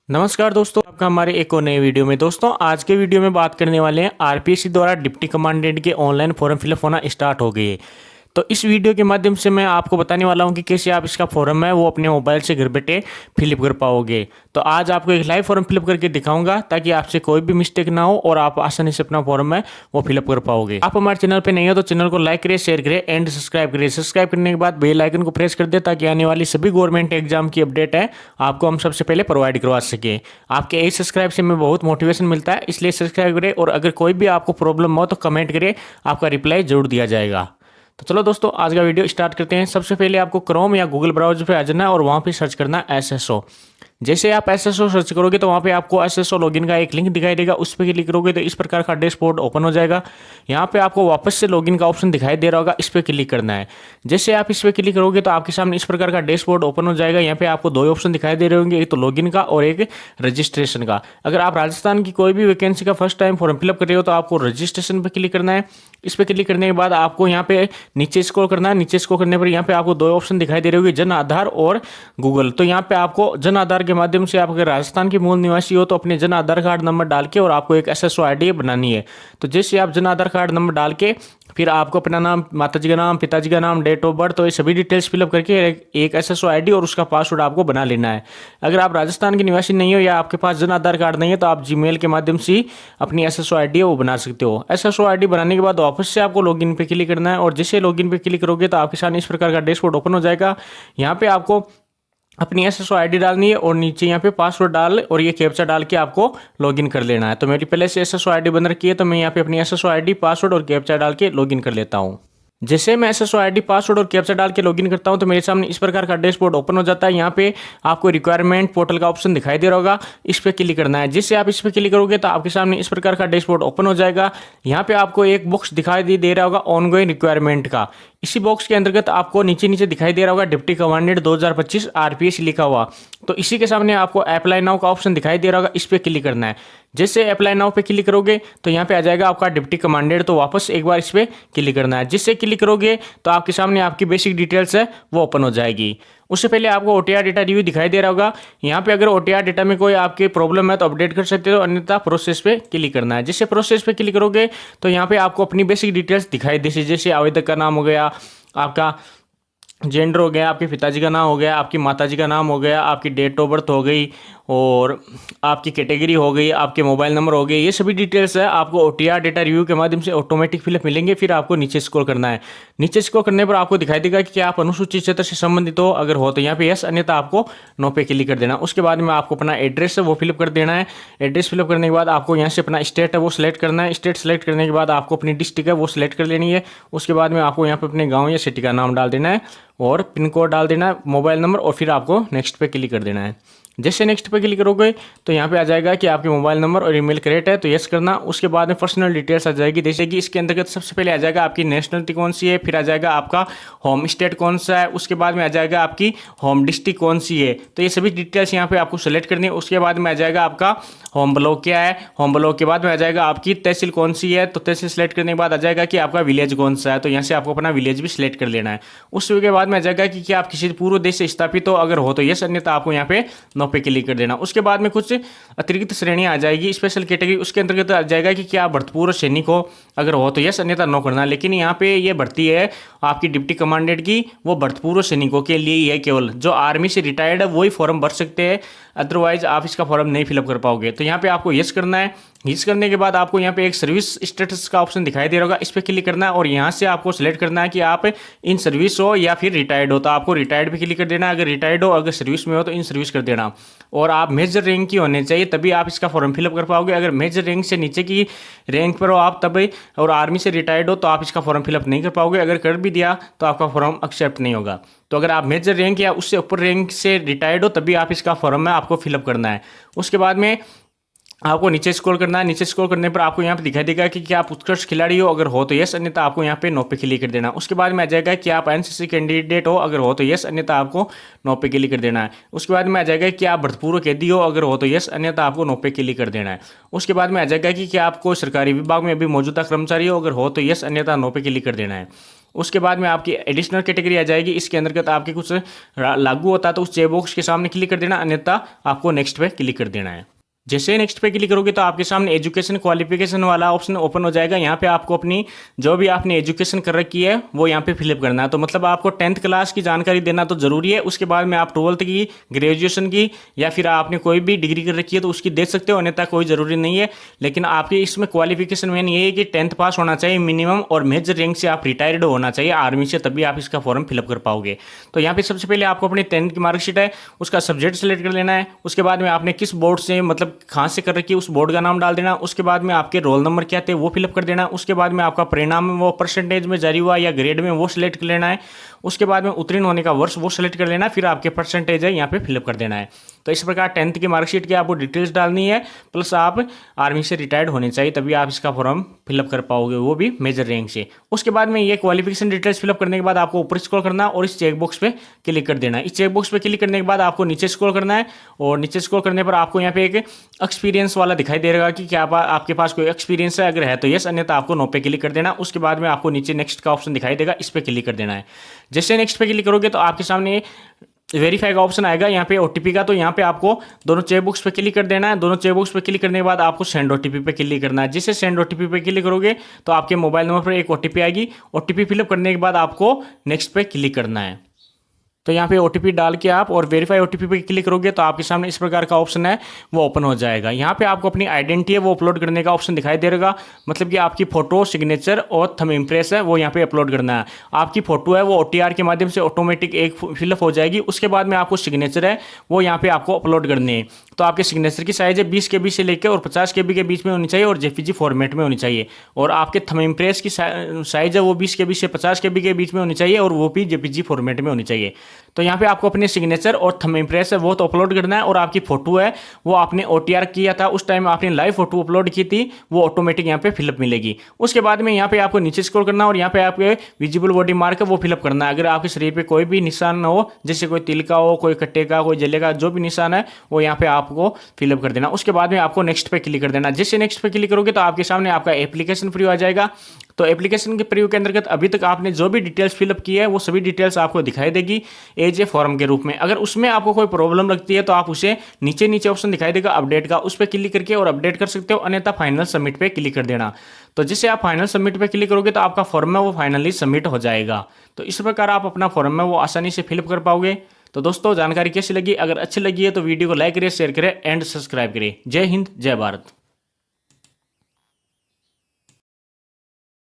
नमस्कार दोस्तों, आपका हमारे एक और नए वीडियो में। दोस्तों, आज के वीडियो में बात करने वाले हैं आरपीएससी द्वारा डिप्टी कमांडेंट के ऑनलाइन फॉर्म फिलअप होना स्टार्ट हो गई है। तो इस वीडियो के माध्यम से मैं आपको बताने वाला हूं कि कैसे आप इसका फॉर्म है वो अपने मोबाइल से घर बैठे फिलअप कर पाओगे। तो आज आपको एक लाइव फॉर्म फिलअप करके दिखाऊंगा ताकि आपसे कोई भी मिस्टेक ना हो और आप आसानी से अपना फॉर्म है वो फिलअप कर पाओगे। आप हमारे चैनल पर नहीं हो तो चैनल को लाइक करिए, शेयर करिए एंड सब्सक्राइब करिए। सब्सक्राइब करने के बाद बेल आइकन को प्रेस कर दे ताकि आने वाली सभी गवर्नमेंट एग्जाम की अपडेट है आपको हम सबसे पहले प्रोवाइड करवा सके। आपके एक सब्सक्राइब से हमें बहुत मोटिवेशन मिलता है, इसलिए सब्सक्राइब करें और अगर कोई भी आपको प्रॉब्लम हो तो कमेंट करिए, आपका रिप्लाई जरूर दिया जाएगा। तो चलो दोस्तों, आज का वीडियो स्टार्ट करते हैं। सबसे पहले आपको क्रोम या गूगल ब्राउजर पे आ जाना है और वहाँ पे सर्च करना है एसएसओ। जैसे आप एसएसओ सर्च करोगे तो वहाँ पे आपको एसएसओ लॉगिन का एक लिंक दिखाई देगा, उस पर क्लिक करोगे तो इस प्रकार का डैशबोर्ड ओपन हो जाएगा। यहाँ पे आपको वापस से लॉगिन का ऑप्शन दिखाई दे रहा होगा, इस पर क्लिक करना है। जैसे आप इस पर क्लिक करोगे तो आपके सामने इस प्रकार का डैशबोर्ड ओपन हो जाएगा। यहाँ पे आपको दो ऑप्शन दिखाई दे रहे होंगे, एक तो लॉगिन का और एक रजिस्ट्रेशन का। अगर आप राजस्थान की कोई भी वैकेंसी का फर्स्ट टाइम फॉर्म फिलअप कर रहे हो तो आपको रजिस्ट्रेशन पर क्लिक करना है। इस पर क्लिक करने के बाद आपको यहाँ पे नीचे स्क्रॉल करना है। नीचे स्क्रॉल करने पर यहाँ पे आपको दो ऑप्शन दिखाई दे रहे होंगे, जन आधार और गूगल। तो यहाँ पे आपको जन आधार के माध्यम से आप अगर राजस्थान के मूल निवासी हो तो अपने जन आधार कार्ड नंबर डाल के और आपको एक एसएसओ आईडी बनानी है। तो जैसे आप जन आधार कार्ड नंबर डाल के फिर आपको अपना नाम, माताजी का नाम, पिताजी का नाम, डेट ऑफ बर्थ, तो ये सभी डिटेल्स फिलअप करके एक एसएसओ आईडी और उसका पासवर्ड आपको बना लेना है। अगर आप राजस्थान के निवासी नहीं हो या आपके पास जन आधार कार्ड नहीं है तो आप जीमेल के माध्यम से अपनी एसएसओ आईडी है वो बना सकते हो। एसएसओ आईडी बनाने के बाद वापस से आपको लॉगिन पे क्लिक करना है और जैसे लॉगिन पे क्लिक करोगे तो आपके सामने इस प्रकार का डैशबोर्ड ओपन हो जाएगा। यहाँ पे आपको अपनी एसएसओ आईडी डालनी है और नीचे यहाँ पे पासवर्ड डाल और ये कैप्चा डाल के आपको लॉगिन कर लेना है। तो मेरी पहले से एसएसओ आईडी बन रखी है तो मैं यहाँ पे अपनी एसएसओ आईडी, पासवर्ड और कैप्चा डाल के लॉगिन कर लेता हूँ। जैसे मैं एसएसओ आईडी, पासवर्ड और कैप्चा डाल के लॉगिन करता हूं तो मेरे सामने इस प्रकार का डैशबोर्ड ओपन हो जाता है। यहाँ पे आपको रिक्वायरमेंट पोर्टल का ऑप्शन दिखाई दे रहा होगा, इस पर क्लिक करना है। जिससे आप इस पर क्लिक करोगे तो आपके सामने इस प्रकार का डैशबोर्ड ओपन हो जाएगा। यहाँ पे आपको एक बॉक्स दिखाई दे रहा होगा ऑनगोइंग रिक्वायरमेंट का। इसी बॉक्स के अंतर्गत आपको नीचे नीचे दिखाई दे रहा होगा डिप्टी कमांडेंट 2025 आरपीएस लिखा हुआ। तो इसी के सामने आपको अप्लाई नाउ का ऑप्शन दिखाई दे रहा होगा, इस पर क्लिक करना है। जैसे अप्लाई नाउ पे क्लिक करोगे तो यहाँ पे आ जाएगा आपका डिप्टी कमांडेंट, तो वापस एक बार इस पर क्लिक करना है। जिससे क्लिक करोगे तो आपके सामने आपकी बेसिक डिटेल्स है वो ओपन हो जाएगी। उससे पहले आपको ओटीआर डेटा रिव्यू दिखाई दे रहा होगा। यहाँ पे अगर ओटीआर डेटा में कोई आपकी प्रॉब्लम है तो अपडेट कर सकते हो, अन्यथा प्रोसेस पे क्लिक करना है। जैसे प्रोसेस पे क्लिक करोगे तो यहाँ पे आपको अपनी बेसिक डिटेल्स दिखाई दे, जैसे आवेदक का नाम हो गया, आपका जेंडर हो गया, आपके पिताजी का नाम हो गया, आपकी माताजी का नाम हो गया, आपकी डेट ऑफ बर्थ हो गई और आपकी कैटेगरी हो गई, आपके मोबाइल नंबर हो गए। ये सभी डिटेल्स है आपको ओटीआर डेटा रिव्यू के माध्यम से ऑटोमेटिक फिलअप मिलेंगे। फिर आपको नीचे स्क्रॉल करना है। नीचे स्क्रॉल करने पर आपको दिखाई देगा कि क्या आप अनुसूचित क्षेत्र से संबंधित हो, अगर हो तो यहाँ पे यस, अन्यथा आपको नो पे क्लिक कर देना। उसके बाद में आपको अपना एड्रेस है वो फिलअप कर देना है। एड्रेस फिलअप करने के बाद आपको यहाँ से अपना स्टेट है वो सिलेक्ट करना है। स्टेट सेलेक्ट करने के बाद आपको अपनी डिस्ट्रिक्ट है वो सिलेक्ट कर लेनी है। उसके बाद में आपको यहाँ पे अपने गाँव या सिटी का नाम डाल देना है और पिन कोड डाल देना है, मोबाइल नंबर, और फिर आपको नेक्स्ट पे क्लिक कर देना है। जैसे नेक्स्ट पे क्लिक करोगे तो यहाँ पे आ जाएगा कि आपके मोबाइल नंबर और ईमेल करेक्ट है, तो यस करना। उसके बाद में पर्सनल डिटेल्स आ जाएगी, जैसे कि इसके अंतर्गत सबसे पहले आ जाएगा आपकी नेशनलिटी कौन सी है, फिर आ जाएगा आपका होम स्टेट कौन सा है, उसके बाद में आ जाएगा आपकी होम डिस्ट्रिक्ट कौन सी है। तो ये सभी डिटेल्स यहाँ पे आपको सेलेक्ट करनी है। उसके बाद में आ जाएगा आपका होम ब्लॉक क्या है, होम ब्लॉक के बाद में आ जाएगा आपकी तहसील कौन सी है, तो तहसील सेलेक्ट करने के बाद आ जाएगा कि आपका विलेज कौन सा है, तो यहाँ से आपको अपना विलेज भी सिलेक्ट कर लेना है। उसके बाद में आ जाएगा कि क्या आप किसी पूर्व देश से स्थापित हो, अगर हो तो यस, अन्यथा आपको यहाँ पे नो पे क्लिक कर देना। उसके बाद में कुछ अतिरिक्त श्रेणियां आ जाएगी, स्पेशल कैटेगरी, उसके अंतर्गत आ जाएगा कि क्या आप भर्तपूर्व सैनिक हो, अगर हो तो यस, अन्यथा नो करना। लेकिन यहाँ पे ये भर्ती है आपकी डिप्टी कमांडेंट की, वो भर्तपूर्व सैनिकों के लिए ही है, केवल जो आर्मी से रिटायर्ड है वही फॉर्म भर सकते हैं, अदरवाइज आप इसका फॉर्म नहीं फिलअप कर पाओगे। तो यहाँ पे आपको यस करना है। यस करने के बाद आपको यहाँ पे एक सर्विस स्टेटस का ऑप्शन दिखाई दे रहा होगा, इस पर क्लिक करना है और यहाँ से आपको सिलेक्ट करना है कि आप इन सर्विस हो या फिर रिटायर्ड हो, तो आपको रिटायर्ड पे क्लिक कर देना है। अगर रिटायर्ड हो, अगर सर्विस में हो तो इन सर्विस कर देना, और आप मेजर रैंक की होने चाहिए तभी आप इसका फॉर्म फिलअप कर पाओगे। अगर मेजर रैंक से नीचे की रैंक पर हो आप तभी, और आर्मी से रिटायर्ड हो, तो आप इसका फॉर्म फिलअप नहीं कर पाओगे। अगर कर भी दिया तो आपका फॉर्म एक्सेप्ट नहीं होगा। तो अगर आप मेजर रैंक या उससे ऊपर रैंक से रिटायर्ड हो तभी आप इसका फॉर्म है आपको फिलअप करना है। उसके बाद में आपको नीचे स्क्रॉल करना है। नीचे स्क्रॉल करने पर आपको यहाँ पे दिखाई देगा कि क्या आप उत्कृष्ट खिलाड़ी हो, अगर हो तो यस, अन्यथा आपको यहाँ पे नो पे क्लिक कर देना। उसके बाद में आ जाएगा कि आप एनसीसी कैंडिडेट हो, अगर हो तो यस, अन्यथा आपको नो पे क्लिक कर देना है। उसके बाद में आ जाएगा कि आप भर्तपूर्व कैदी हो, अगर हो तो यस, अन्यथा आपको नो पे क्लिक कर देना है। उसके बाद में आ जाएगा कि क्या आपको सरकारी विभाग में अभी मौजूदा कर्मचारी हो, अगर हो तो यस, अन्यथा नो पे क्लिक कर देना है। उसके बाद में आपकी एडिशनल कैटेगरी आ जाएगी। इसके अंतर्गत आपके कुछ लागू होता है तो उस चेक बॉक्स के सामने क्लिक कर देना, अन्यथा आपको नेक्स्ट पे क्लिक कर देना है। जैसे नेक्स्ट पे क्लिक करोगे तो आपके सामने एजुकेशन क्वालिफिकेशन वाला ऑप्शन ओपन हो जाएगा। यहाँ पे आपको अपनी जो भी आपने एजुकेशन कर रखी है वो यहाँ पे फिलअप करना है। तो मतलब आपको 10th क्लास की जानकारी देना तो जरूरी है। उसके बाद में आप 12th की, ग्रेजुएशन की या फिर आपने कोई भी डिग्री कर रखी है तो उसकी दे सकते हो, अन्यथा कोई जरूरी नहीं है। लेकिन आपकी इसमें क्वालिफिकेशन मेन ये है कि 10th पास होना चाहिए मिनिमम, और मेजर रैंक से आप रिटायर्ड होना चाहिए आर्मी से, तभी आप इसका फॉर्म फिलअप कर पाओगे। तो यहाँ पे सबसे पहले आपको अपनी 10th की मार्कशीट है उसका सब्जेक्ट सेलेक्ट कर लेना है। उसके बाद में आपने किस बोर्ड से, मतलब कहाँ से कर रखी उस बोर्ड का नाम डाल देना। उसके बाद में आपके रोल नंबर क्या थे वो फिलअप कर देना। उसके बाद में आपका परिणाम वो परसेंटेज में जारी हुआ या ग्रेड में वो सिलेक्ट कर लेना है। उसके बाद में उत्तीर्ण होने का वर्ष वो सिलेक्ट कर लेना, फिर आपके परसेंटेज है यहाँ पे फिलअप कर देना है। तो इस प्रकार 10th की मार्कशीट की आपको डिटेल्स डालनी है, प्लस आप आर्मी से रिटायर्ड होने चाहिए तभी आप इसका फॉर्म फिलअप कर पाओगे, वो भी मेजर रैंक से। उसके बाद में ये क्वालिफिकेशन डिटेल्स फिलअप करने के बाद आपको ऊपर स्क्रॉल करना और इस चेक बॉक्स पे क्लिक कर देना है। इस चेक बॉक्स पे क्लिक करने के बाद आपको नीचे स्क्रॉल करना है, और नीचे स्क्रॉल करने पर आपको यहाँ पे एक एक्सपीरियंस वाला दिखाई दे रहा कि क्या आपके पास कोई एक्सपीरियंस है, अगर है तो यस, अन्यथा आपको नो पे क्लिक कर देना। उसके बाद में आपको नीचे नेक्स्ट का ऑप्शन दिखाई देगा, इस पर क्लिक कर देना है। जैसे नेक्स्ट पे क्लिक करोगे तो आपके सामने वेरीफाई का ऑप्शन आएगा यहाँ पे ओटीपी का। तो यहाँ पे आपको दोनों चेक बॉक्स पे क्लिक कर देना है। दोनों चेक बॉक्स पे क्लिक करने के बाद आपको सेंड ओटीपी पे क्लिक करना है। जिससे सेंड ओटीपी पे क्लिक करोगे तो आपके मोबाइल नंबर पर एक ओटीपी आएगी। ओटीपी फिलअप करने के बाद आपको नेक्स्ट पे क्लिक करना है। तो यहाँ पे ओटीपी डाल के आप और वेरीफाई ओटीपी पे क्लिक करोगे तो आपके सामने इस प्रकार का ऑप्शन है वो ओपन हो जाएगा। यहाँ पे आपको अपनी आइडेंटिटी है वो अपलोड करने का ऑप्शन दिखाई दे रहेगा, मतलब कि आपकी फोटो, सिग्नेचर और थंब इम्प्रेस है वो यहाँ पे अपलोड करना है। आपकी फोटो है वो OTR के माध्यम से ऑटोमेटिक एक फिलअप हो जाएगी। उसके बाद में आपको सिग्नेचर है वो यहाँ पे आपको अपलोड करनी है। तो आपके सिग्नेचर की साइज है 20 KB से लेकर और 50 KB के बीच में होनी चाहिए और JPG फॉर्मेट में होनी चाहिए। और आपके थंब इम्प्रेस की साइज है वो 20 KB से 50 KB के बीच में होनी चाहिए और वो भी JPG फॉर्मेट में होनी चाहिए। तो यहाँ पे आपको अपने सिग्नेचर और थंब इम्प्रेस है वो तो अपलोड करना है, और आपकी फोटो है वो आपने OTR किया था उस टाइम आपने लाइव फोटो अपलोड की थी वो ऑटोमेटिक यहाँ पे फिलअप मिलेगी। उसके बाद में यहाँ पे आपको नीचे स्क्रॉल करना और यहाँ पे आपके विजिबल बॉडी मार्क है वो फिलअप करना है। अगर आपके शरीर पे कोई भी निशान ना हो, जैसे कोई तिल का हो, कोई कट्टे का, कोई जले का, जो भी निशान है वो यहाँ पे आपको फिलअप कर देना। उसके बाद में आपको नेक्स्ट पे क्लिक कर देना। जैसे नेक्स्ट पे क्लिक करोगे तो आपके सामने आपका एप्लीकेशन प्रीव्यू आ जाएगा। तो एप्लीकेशन के प्रीव्यू के अंतर्गत अभी तक आपने जो भी डिटेल्स फिलअप की है वो सभी डिटेल्स आपको दिखाई देगी एज ए फॉर्म के रूप में। अगर उसमें आपको कोई प्रॉब्लम लगती है तो आप उसे नीचे ऑप्शन दिखाई देगा अपडेट का, उस पर क्लिक करके और अपडेट कर सकते हो, अन्यथा फाइनल सबमिट पे क्लिक कर देना। तो जिससे आप फाइनल सबमिट पे क्लिक करोगे तो आपका फॉर्म है वो फाइनली सबमिट हो जाएगा। तो इस प्रकार आप अपना फॉर्म है वो आसानी से फिलअप कर पाओगे। तो दोस्तों जानकारी कैसी लगी? अगर अच्छी लगी है तो वीडियो को लाइक करें, शेयर करें एंड सब्सक्राइब करें। जय हिंद, जय भारत।